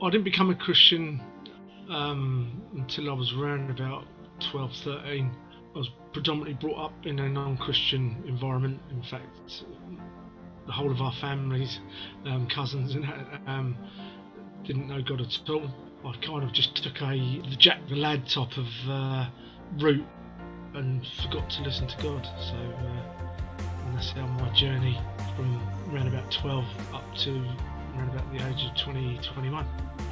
I didn't become a Christian until I was around about 12, 13. I was predominantly brought up in a non-Christian environment. In fact, the whole of our families, cousins and that, didn't know God at all. I kind of just took the Jack the Lad type of route and forgot to listen to God. So and that's how my journey from around about 12 up to around about the age of 20, 21.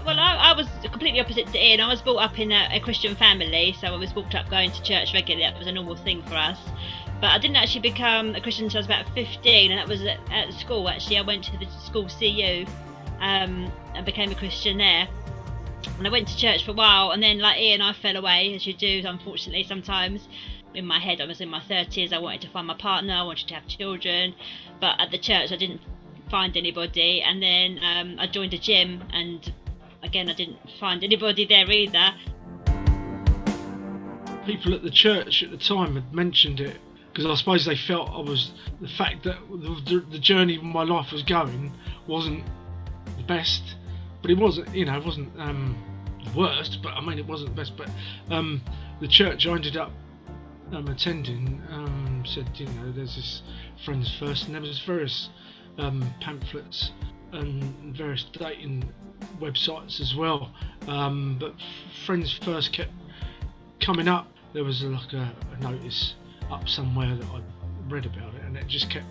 Well, I was completely opposite to Ian. I was brought up in a Christian family, so I was brought up going to church regularly. That was a normal thing for us. But I didn't actually become a Christian until I was about 15, and that was at school. Actually, I went to the school CU and became a Christian there. And I went to church for a while, and then, like Ian, I fell away, as you do, unfortunately, sometimes. In my head, I was in my 30s. I wanted to find my partner. I wanted to have children, but at the church, I didn't find anybody. And then I joined a gym, and again, I didn't find anybody there either. People at the church at the time had mentioned it, because I suppose they felt the fact that the journey my life was going wasn't the best, but it wasn't, it wasn't the worst, but I mean, it wasn't the best. But the church I ended up attending said, there's this Friends First, and there was various pamphlets and various dating websites as well, but Friends First kept coming up. There was a notice up somewhere that I read about it, and it just kept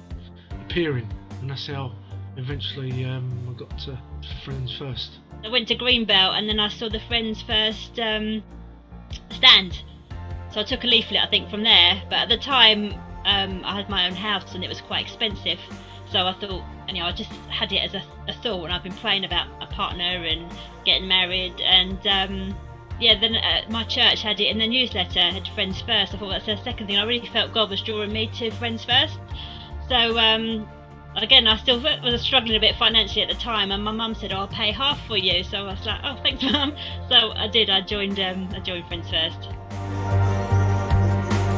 appearing, and that's how eventually I got to Friends First. I went to Greenbelt, and then I saw the Friends First stand, so I took a leaflet, I think, from there. But at the time I had my own house and it was quite expensive, so I thought, I just had it as a thought, and I've been praying about a partner and getting married, and then my church had it in the newsletter, had Friends First. I thought that's the second thing. I really felt God was drawing me to Friends First. So again, I still was struggling a bit financially at the time, and my mum said, I'll pay half for you. So I was like, oh, thanks, Mum. So I did. I joined Friends First.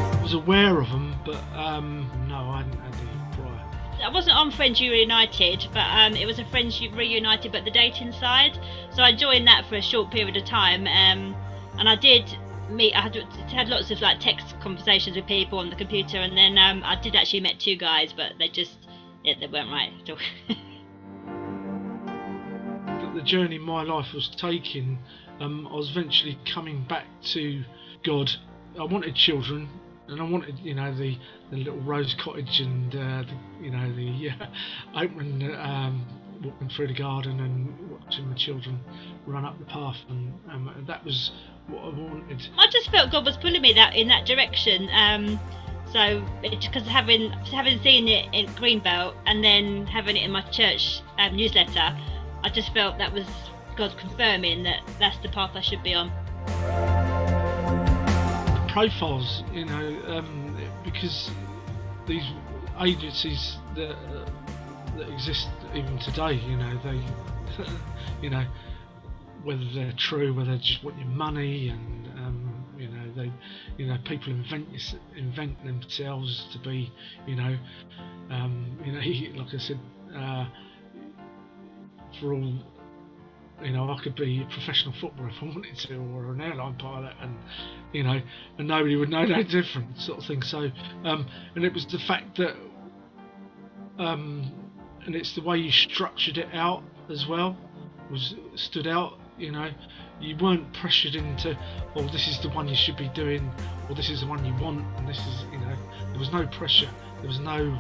I was aware of them, but no, I hadn't had any prior. I wasn't on Friends Reunited, but it was a Friends Reunited, but the dating side. So I joined that for a short period of time, and I did meet. I had lots of text conversations with people on the computer, and then I did actually met two guys, but they weren't right at all. But the journey my life was taking, I was eventually coming back to God. I wanted children, and I wanted, the little rose cottage, and the opening, walking through the garden and watching the children run up the path, and that was what I wanted. I just felt God was pulling me in that direction. So because having seen it in Greenbelt and then having it in my church newsletter, I just felt that was God confirming that that's the path I should be on. Profiles, because these agencies that exist even today, they, whether they're true, whether they just want your money, and people invent themselves to be, like I said, for all. I could be a professional footballer if I wanted to, or an airline pilot, and nobody would know no different, sort of thing. So, and it was the fact that, and it's the way you structured it out as well, stood out. You weren't pressured into, this is the one you should be doing, or this is the one you want, and this is, there was no pressure, there was no,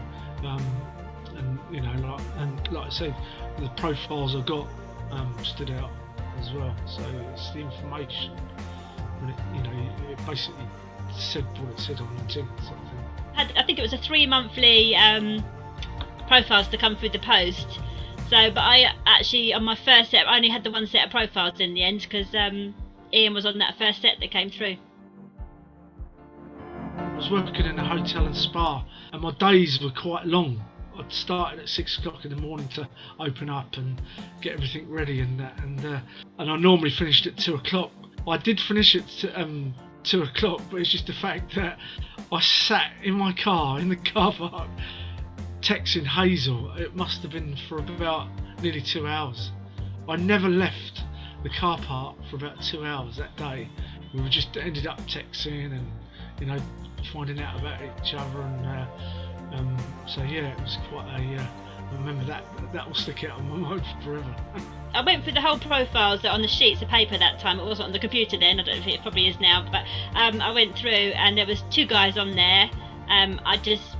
like I said, the profiles I got stood out as well. So it's the information, and it basically said what it said on the tin, sort of thing. I think it was a 3-monthly profiles to come through the post. So, but I actually, on my first set, I only had the one set of profiles in the end, because Ian was on that first set that came through. I was working in a hotel and spa, and my days were quite long. I'd started at 6 o'clock in the morning to open up and get everything ready, and I normally finished at 2 o'clock. I did finish at 2 o'clock, but it's just the fact that I sat in my car in the car park texting Hazel. It must have been for about nearly 2 hours. I never left the car park for about 2 hours that day. We were just ended up texting and, you know, finding out about each other, and so yeah, it was quite a. I remember that will stick out on my mind forever. I went through the whole profiles on the sheets of paper that time. It wasn't on the computer then. I don't know if it probably is now, but I went through and there was 2 guys on there. I just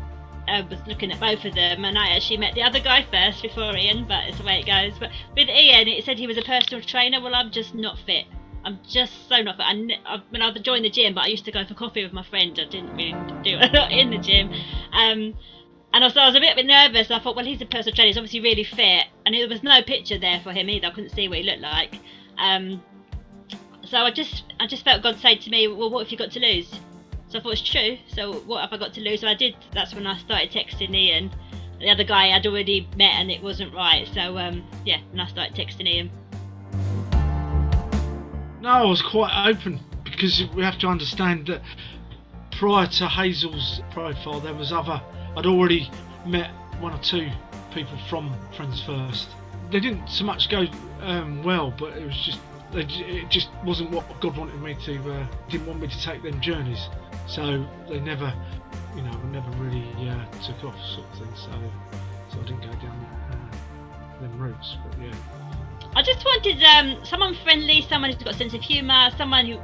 was looking at both of them, and I actually met the other guy first before Ian, but it's the way it goes. But with Ian, it said he was a personal trainer. Well, I'm just not fit. I'm just so not fit. I joined the gym, but I used to go for coffee with my friend. I didn't really do a lot in the gym. And also I was a bit nervous. I thought, well, he's a personal trainer. He's obviously really fit, and there was no picture there for him either. I couldn't see what he looked like. So I just felt God say to me, well, what have you got to lose? So I thought, it's true. So what have I got to lose? So I did. That's when I started texting Ian. The other guy I'd already met, and it wasn't right. So yeah, and I started texting Ian. No, I was quite open, because we have to understand that prior to Hazel's profile, there was other. I'd already met 1 or 2 people from Friends First. They didn't so much go well, but it was just it just wasn't what God wanted me to. Didn't want me to take them journeys, so they never, never really took off, sort of thing. So I didn't go down them routes. But yeah. I just wanted someone friendly, someone who's got a sense of humour, someone who,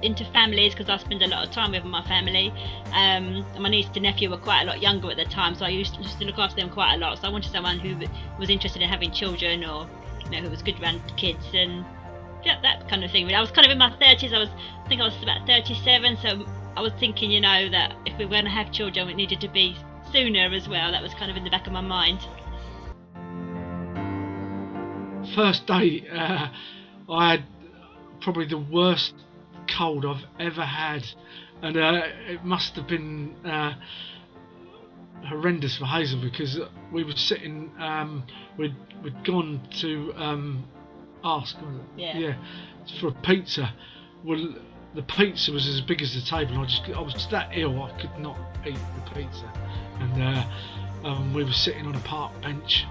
into families, because I spend a lot of time with my family. And my niece and nephew were quite a lot younger at the time, so I used to look after them quite a lot. So I wanted someone who was interested in having children, or who was good around kids, and that kind of thing. I was kind of in my 30s. I think I was about 37, so I was thinking, that if we were going to have children, it needed to be sooner as well. That was kind of in the back of my mind. First day, I had probably the worst cold I've ever had, and it must have been horrendous for Hazel, because we were sitting, we'd gone to ask, wasn't it? Yeah, for a pizza. Well, the pizza was as big as the table, and I was that ill I could not eat the pizza, and we were sitting on a park bench,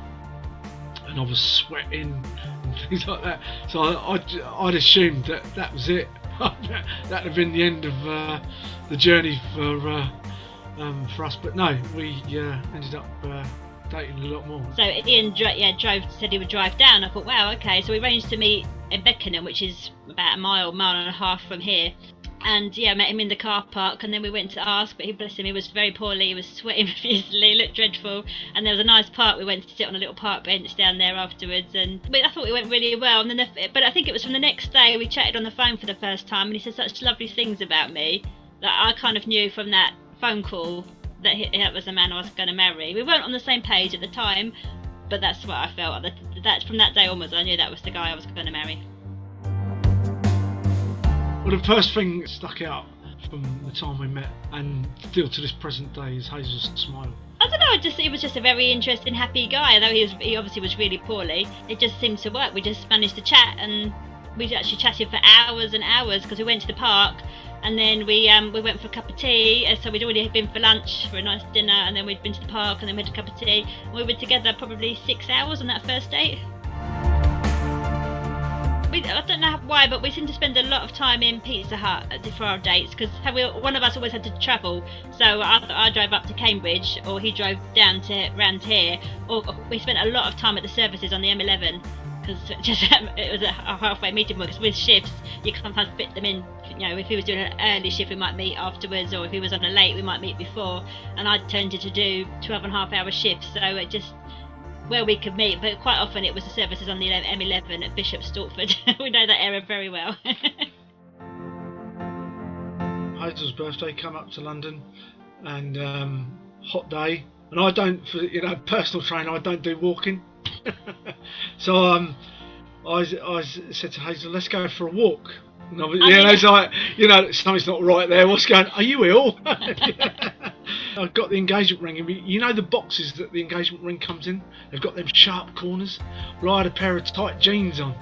and I was sweating and things like that. So I'd assumed that was it. That'd have been the end of the journey for us. But no, we ended up dating a lot more. So Ian said he would drive down. I thought, wow, okay. So we arranged to meet in Beckenham, which is about a mile and a half from here. And met him in the car park, and then we went to ask, but bless him, he was very poorly, he was sweating profusely, looked dreadful, and there was a nice park. We went to sit on a little park bench down there afterwards, and I thought we went really well. And then but I think it was from the next day we chatted on the phone for the first time, and he said such lovely things about me that I kind of knew from that phone call that that was the man I was going to marry. We weren't on the same page at the time, but that's what I felt. That from that day onwards, I knew that was the guy I was going to marry. Well, the first thing that stuck out from the time we met, and still to this present day, is Hazel's smile. I don't know, he was just a very interesting, happy guy, although he obviously was really poorly. It just seemed to work. We just managed to chat, and we actually chatted for hours and hours, because we went to the park, and then we went for a cup of tea. So we'd already been for lunch, for a nice dinner, and then we'd been to the park, and then we had a cup of tea. And we were together probably 6 hours on that first date. I don't know why, but we seem to spend a lot of time in Pizza Hut for our dates, because one of us always had to travel. So I drove up to Cambridge, or he drove down to round here, or we spent a lot of time at the services on the M11, because it was a halfway meeting point. Because with shifts, you can sometimes fit them in. If he was doing an early shift, we might meet afterwards, or if he was on a late, we might meet before. And I tended to do 12.5-hour shifts, so it just where we could meet, but quite often it was the services on the M11 at Bishop Stortford. We know that area very well. Hazel's birthday, come up to London, and hot day, and I don't, personal trainer, I don't do walking. So I said to Hazel, let's go for a walk. And it's like, something's not right there. What's going on? Are you ill? I got the engagement ring, and the boxes that the engagement ring comes in, they've got them sharp corners. Well, I had a pair of tight jeans on,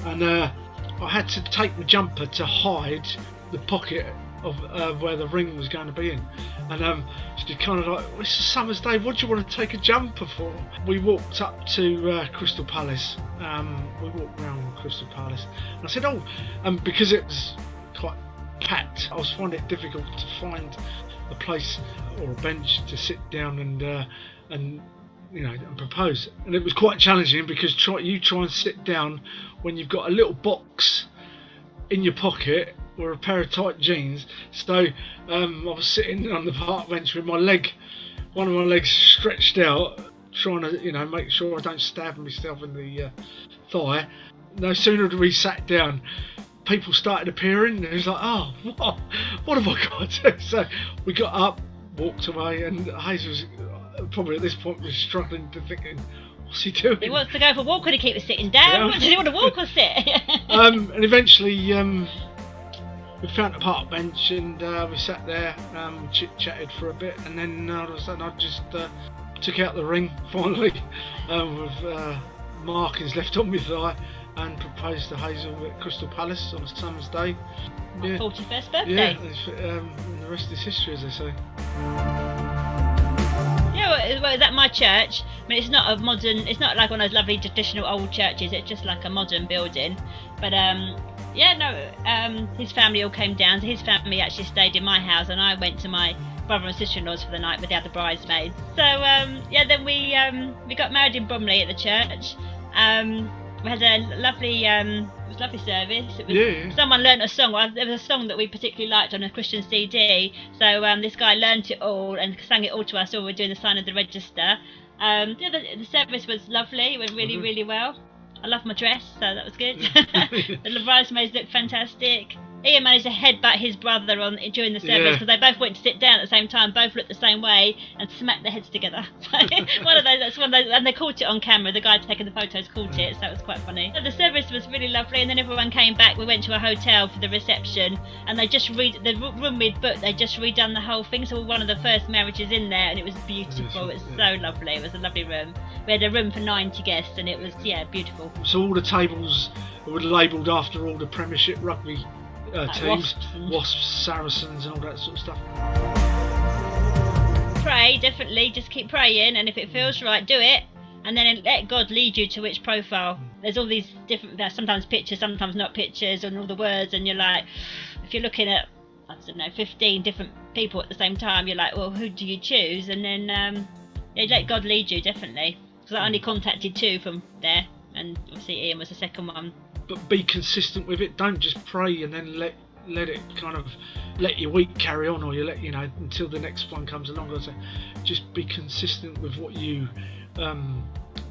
and I had to take the jumper to hide the pocket of where the ring was going to be in, and she kind of like, well, it's a summer's day, what do you want to take a jumper for? We walked up to Crystal Palace. We walked around Crystal Palace, and I said, because it was quite packed, I was finding it difficult to find a place or a bench to sit down and propose. And it was quite challenging because you try and sit down when you've got a little box in your pocket or a pair of tight jeans. So I was sitting on the park bench with one of my legs stretched out, trying to make sure I don't stab myself in the thigh. No sooner did we sat down, people started appearing, and it was like, oh, what have I got to do? So we got up, walked away, and Hazel was probably at this point was struggling to thinking, what's he doing? He wants to go for a walk, could he keep us sitting down? Does he want to walk or sit? And eventually we found a park bench, and we sat there, chit-chatted for a bit, and then all of a sudden I just took out the ring finally with markings left on my thigh, and proposed to Hazel at Crystal Palace on a summer's day. My 41st birthday. Yeah, and the rest is history, as they say. Yeah, well, at my church, I mean, it's not like one of those lovely traditional old churches, it's just like a modern building. But his family all came down, so his family actually stayed in my house, and I went to my brother and sister-in-law's for the night with the other bridesmaids. So then we got married in Bromley at the church. We had a lovely service. It was, someone learnt a song. Well, there was a song that we particularly liked on a Christian CD. So this guy learnt it all and sang it all to us while we were doing the sign of the register. The service was lovely. It went really, really well. I love my dress, so that was good. The bridesmaids looked fantastic. Ian managed to headbutt his brother during the service because they both went to sit down at the same time, both looked the same way, and smacked their heads together. So that's one of those, and they caught it on camera. The guy taking the photos caught it, so it was quite funny. So the service was really lovely, and then everyone came back. We went to a hotel for the reception, and they just the room we'd booked. They just redone the whole thing, so we were one of the first marriages in there, and it was beautiful. It was so lovely. It was a lovely room. We had a room for 90 guests, and it was beautiful. So all the tables were labelled after all the Premiership rugby teams, Wasps, Saracens, and all that sort of stuff. Pray, definitely. Just keep praying, and if it feels right, do it, and then let God lead you to which profile. There's all these different, sometimes pictures, sometimes not pictures, and all the words, and you're like, if you're looking at, 15 different people at the same time, you're like, well, who do you choose? And then let God lead you, definitely. Because I only contacted 2 from there, and obviously Ian was the second one. But be consistent with it. Don't just pray and then let it kind of let your week carry on, or until the next one comes along. So just be consistent with what you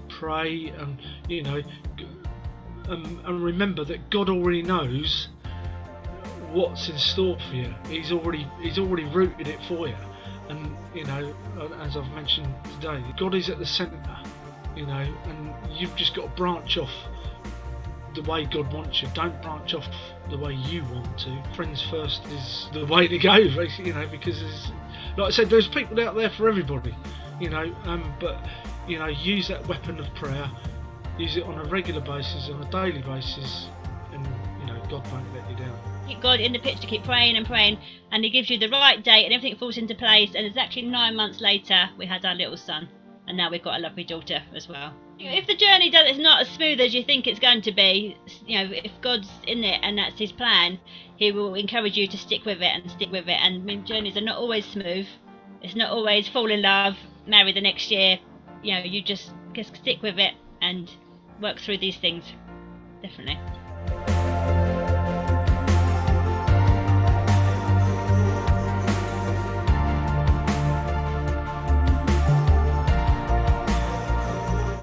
pray, and and remember that God already knows what's in store for you. He's already rooted it for you, and as I've mentioned today, God is at the centre, and you've just got to branch off the way God wants you. Don't branch off the way you want to. Friends first is the way to go, because like I said, there's people out there for everybody, but use that weapon of prayer, use it on a regular basis, on a daily basis, and God won't let you down. Keep God in the picture, keep praying and praying, and He gives you the right date, and everything falls into place. And it's actually 9 months later we had our little son, and now we've got a lovely daughter as well. If the journey is not as smooth as you think it's going to be, if God's in it and that's His plan, He will encourage you to stick with it. And journeys are not always smooth. It's not always fall in love, marry the next year. You just stick with it and work through these things. Definitely.